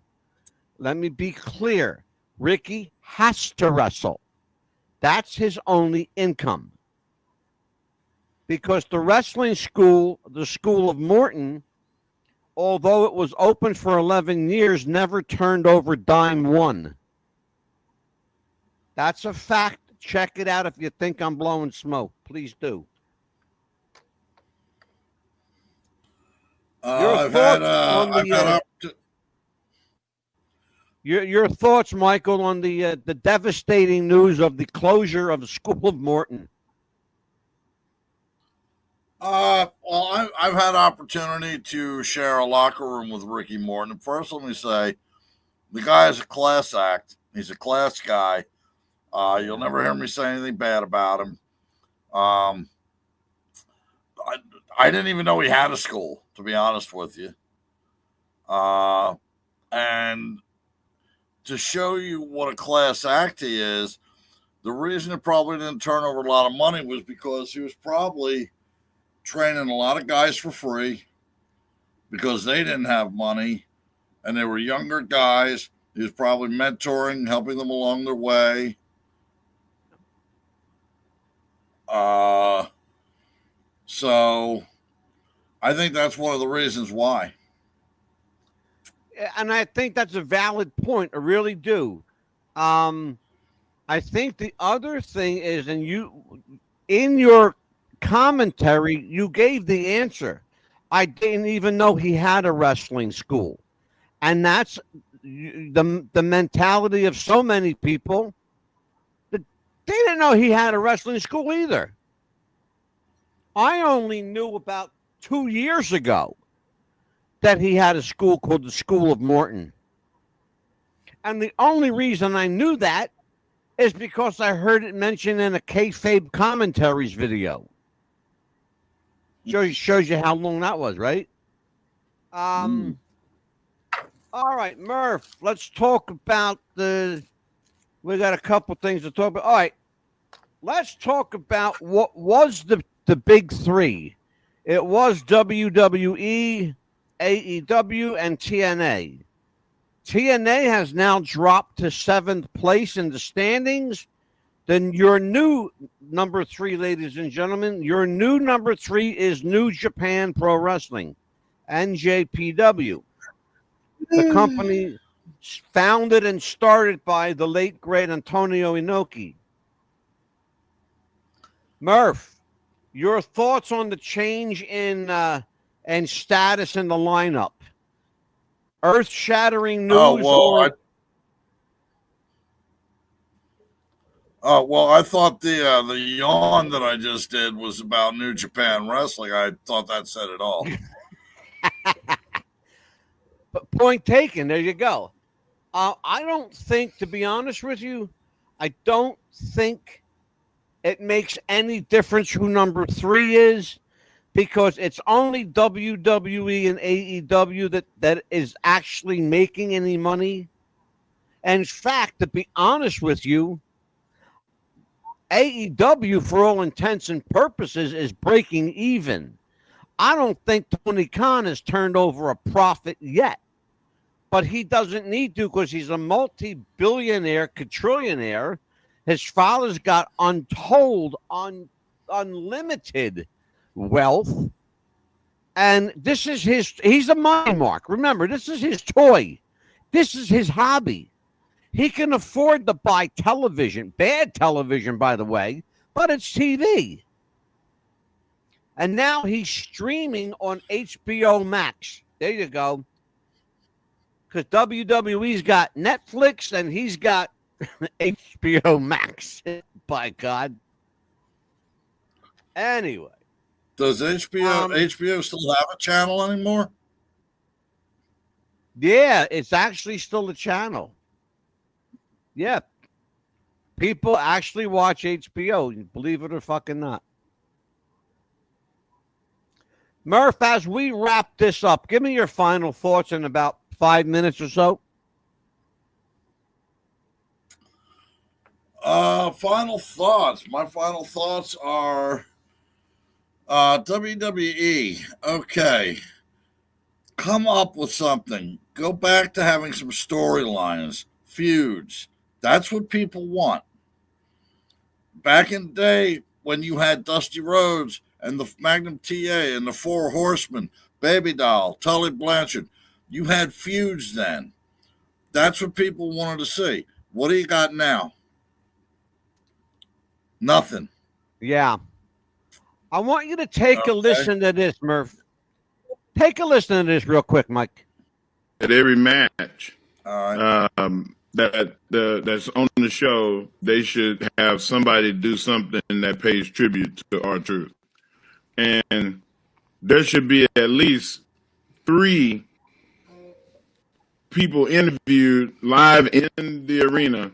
Let me be clear. Ricky has to wrestle. That's his only income. Because the wrestling school, the School of Morton, although it was open for 11 years, never turned over dime one. That's a fact. Check it out if you think I'm blowing smoke. Please do. Your thoughts, Michael, on the devastating news of the closure of the School of Morton. Well, I've had opportunity to share a locker room with Ricky Morton. First, let me say, the guy is a class act. He's a class guy. You'll never hear me say anything bad about him. I didn't even know he had a school, to be honest with you. And to show you what a class act he is, the reason it probably didn't turn over a lot of money was because he was probably training a lot of guys for free because they didn't have money and they were younger guys. He was probably mentoring, helping them along their way. So I think that's one of the reasons why. And I think that's a valid point. I really do. I think the other thing is, and you, in your commentary, you gave the answer. I didn't even know he had a wrestling school. And that's the mentality of so many people that they didn't know he had a wrestling school either. I only knew about 2 years ago that he had a school called the School of Morton. And the only reason I knew that is because I heard it mentioned in a kayfabe commentaries video. Shows you how long that was, right? All right, Murph, let's talk about we got a couple things to talk about. All right, let's talk about what was the big three. It was WWE, AEW, and TNA. TNA has now dropped to 7th place in the standings. Then your new number 3, ladies and gentlemen, your new number 3 is New Japan Pro Wrestling, NJPW. The company founded and started by the late, great Antonio Inoki. Murph, your thoughts on the change in and status in the lineup? Earth-shattering news? I thought the yawn that I just did was about New Japan Wrestling. I thought that said it all. But point taken. There you go. I don't think, to be honest with you, I don't think it makes any difference who number 3 is, because it's only WWE and AEW that is actually making any money. And in fact, to be honest with you, AEW, for all intents and purposes, is breaking even. I don't think Tony Khan has turned over a profit yet, but he doesn't need to because he's a multi-billionaire, quadrillionaire. His father's got untold, unlimited wealth. And this is he's a money mark. Remember, this is his toy. This is his hobby. He can afford to buy television, bad television, by the way, but it's TV. And now he's streaming on HBO Max. There you go. Because WWE's got Netflix and he's got HBO Max. By God. Anyway. Does HBO still have a channel anymore? Yeah, it's actually still a channel. Yeah. People actually watch HBO, believe it or fucking not. Murph, as we wrap this up, give me your final thoughts in about 5 minutes or so. Final thoughts. My final thoughts are WWE. Okay. Come up with something. Go back to having some storylines, feuds. That's what people want. Back in the day when you had Dusty Rhodes and the Magnum TA and the Four Horsemen, Baby Doll, Tully Blanchard, you had feuds then. That's what people wanted to see. What do you got now? Nothing. Yeah. I want you to take a listen to this, Murph. Take a listen to this real quick, Mike. At every match All right. that's on the show, they should have somebody do something that pays tribute to R-Truth. And there should be at least 3 people interviewed live in the arena,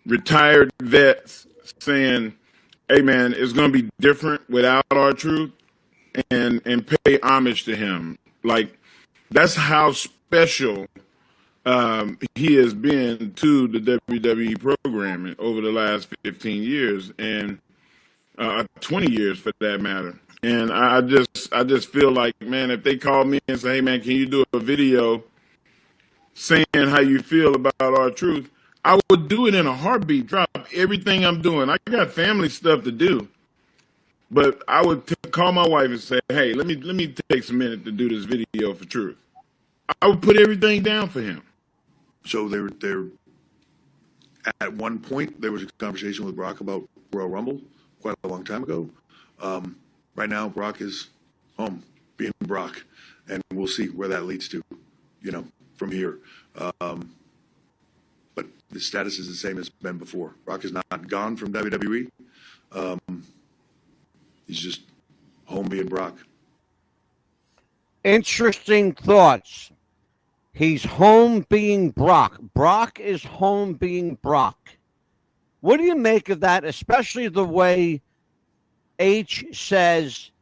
retired vets, saying, hey, man, it's going to be different without R-Truth, and pay homage to him. Like, that's how special he has been to the WWE programming over the last 15 years and 20 years for that matter. And I just feel like, man, if they called me and say, hey, man, can you do a video saying how you feel about R-Truth, I would do it in a heartbeat, drop everything I'm doing. I got family stuff to do. But I would call my wife and say, hey, let me take some minutes to do this video for Truth. I would put everything down for him. So they're at one point, there was a conversation with Brock about Royal Rumble quite a long time ago. Right now, Brock is home, being Brock, and we'll see where that leads to, from here. But the status is the same as it's been before. Brock is not gone from WWE. He's just home being Brock. Interesting thoughts. He's home being Brock. Brock is home being Brock. What do you make of that, especially the way H says,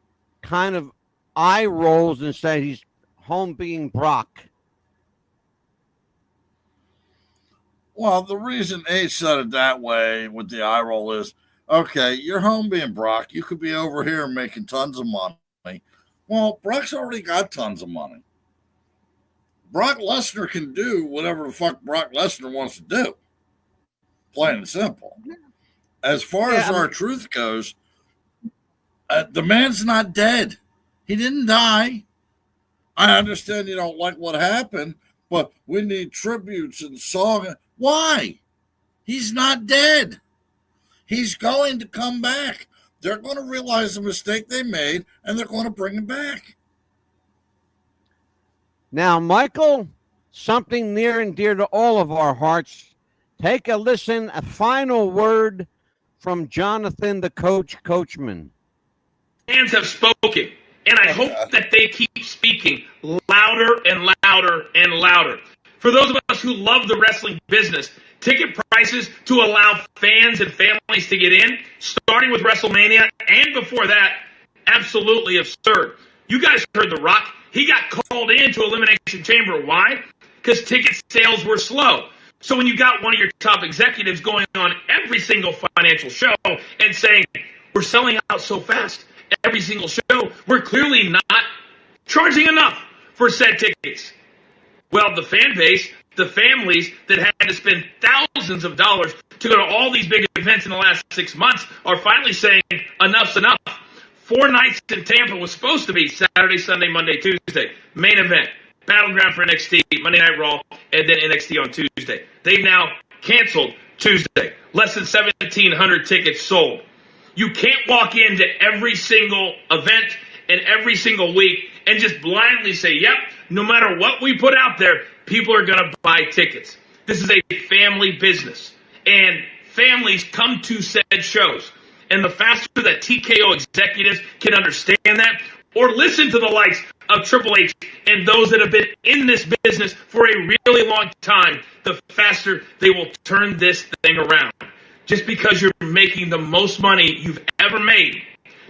kind of eye rolls and says he's home being Brock? Well, the reason H said it that way with the eye roll is, okay, you're home being Brock. You could be over here making tons of money. Well, Brock's already got tons of money. Brock Lesnar can do whatever the fuck Brock Lesnar wants to do. Plain and simple. As far as R-Truth goes, the man's not dead. He didn't die. I understand you don't like what happened, but we need tributes and song. Why? He's not dead. He's going to come back. They're going to realize the mistake they made, and they're going to bring him back. Now, Michael, something near and dear to all of our hearts. Take a listen, a final word from Jonathan, the coachman. Fans have spoken, and I hope that they keep speaking louder and louder and louder. For those of us who love the wrestling business, ticket prices to allow fans and families to get in, starting with WrestleMania and before that, absolutely absurd. You guys heard The Rock. He got called into Elimination Chamber. Why? Because ticket sales were slow. So when you got one of your top executives going on every single financial show and saying, we're selling out so fast, every single show, we're clearly not charging enough for said tickets. Well, the fan base, the families that had to spend thousands of dollars to go to all these big events in the last 6 months are finally saying, enough's enough. 4 nights in Tampa was supposed to be Saturday, Sunday, Monday, Tuesday. Main event. Battleground for NXT, Monday Night Raw, and then NXT on Tuesday. They've now canceled Tuesday. Less than 1,700 tickets sold. You can't walk into every single event and every single week and just blindly say, yep, no matter what we put out there, people are going to buy tickets. This is a family business, and families come to said shows. And the faster that TKO executives can understand that, or listen to the likes of Triple H and those that have been in this business for a really long time, the faster they will turn this thing around. Just because you're making the most money you've ever made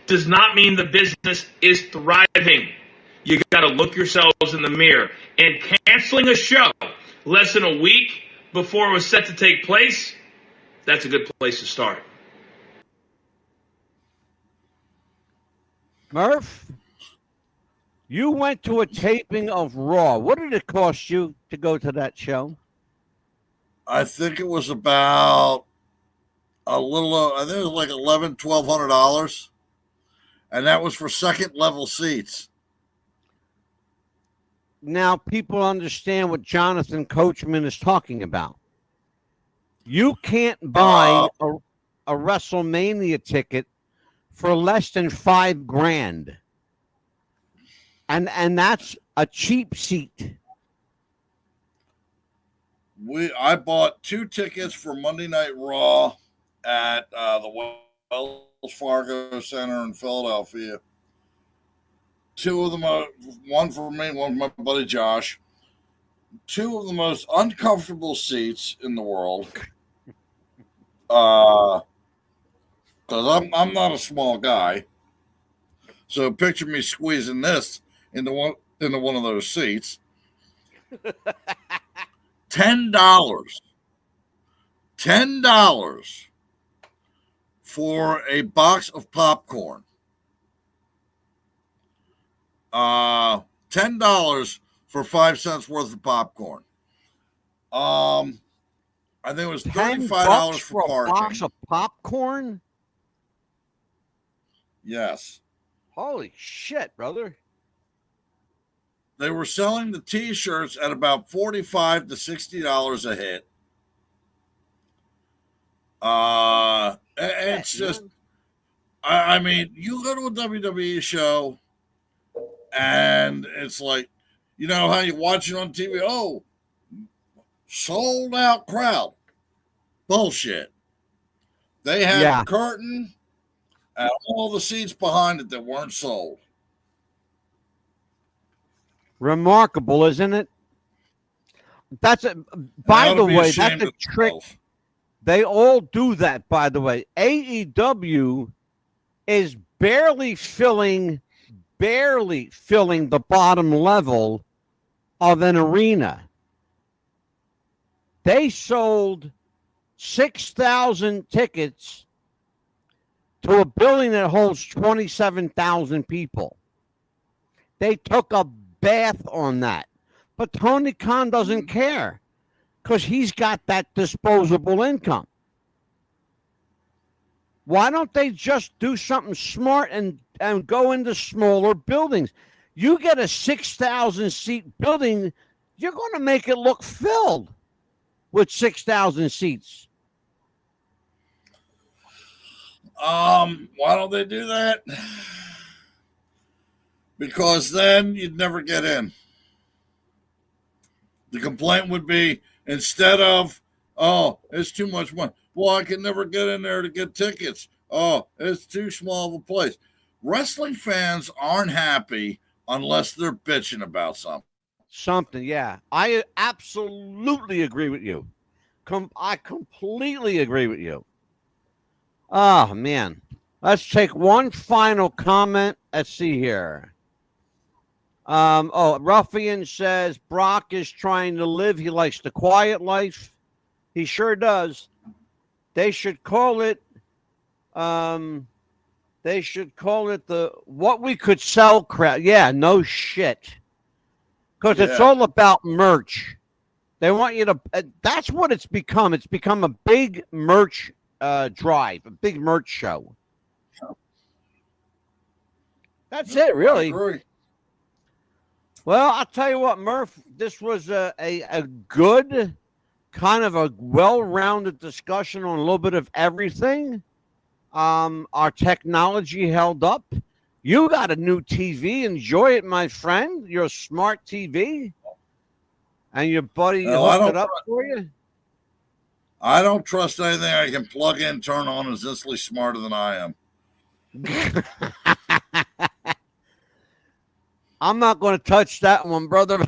does not mean the business is thriving. You got to look yourselves in the mirror. And canceling a show less than a week before it was set to take place, that's a good place to start. Murph, you went to a taping of Raw. What did it cost you to go to that show? I think it was about I think it was like $1,200, and that was for second level seats. Now people understand what Jonathan Coachman is talking about. You can't buy a WrestleMania ticket for less than $5,000, and that's a cheap seat. I bought 2 tickets for Monday Night Raw at the Wells Fargo Center in Philadelphia. 2 of them, one for me, one for my buddy Josh. 2 of the most uncomfortable seats in the world. Because I'm not a small guy, so picture me squeezing this into one of those seats. $10 for a box of popcorn. $10 for 5 cents worth of popcorn. I think it was $35 for parking. A box of popcorn? Yes. Holy shit, brother. They were selling the T-shirts at about $45 to $60 a hit. It's just, I mean, you go to a WWE show, and it's like, you know how you watch it on TV? Oh, sold out crowd. Bullshit. They had the curtain and all the seats behind it that weren't sold. Remarkable, isn't it? That's it. By the way, that's a trick. They all do that, by the way. AEW is barely filling the bottom level of an arena. They sold 6,000 tickets to a building that holds 27,000 people. They took a bath on that. But Tony Khan doesn't care because he's got that disposable income. Why don't they just do something smart and go into smaller buildings? You get a 6,000 seat building, you're going to make it look filled with 6,000 seats. Why don't they do that? Because then you'd never get in. The complaint would be, instead of, oh, it's too much money. Well, I can never get in there to get tickets. Oh, it's too small of a place. Wrestling fans aren't happy unless they're bitching about something. Something, yeah. I absolutely agree with you. I completely agree with you. Oh, man. Let's take one final comment. Let's see here. Ruffian says Brock is trying to live. He likes the quiet life. He sure does. They should call it the what we could sell crowd. Yeah, no shit. Because it's all about merch. They want you to, that's what it's become. It's become a big merch drive, a big merch show. That's it, really. Well, I'll tell you what, Murph, this was a good, kind of a well-rounded discussion on a little bit of everything. Our technology held up. You got a new TV. Enjoy it, my friend. Your smart TV. And your buddy hooked it up for you. I don't trust anything I can plug in, turn on is instantly smarter than I am. I'm not going to touch that one, brother.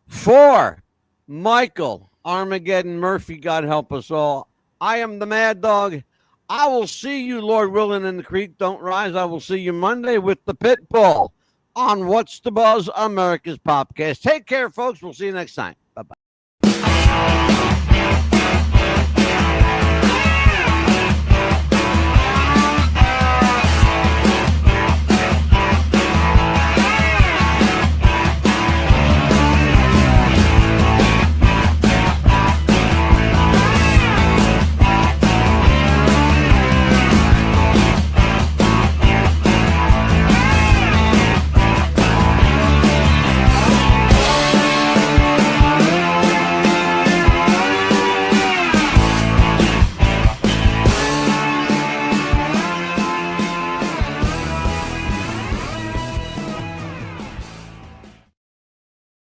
4, Michael Armageddon Murphy, God help us all. I am the Mad Dog. I will see you, Lord willing, in the creek don't rise. I will see you Monday with the Pitbull on What's the Buzz, America's Popcast. Take care, folks. We'll see you next time.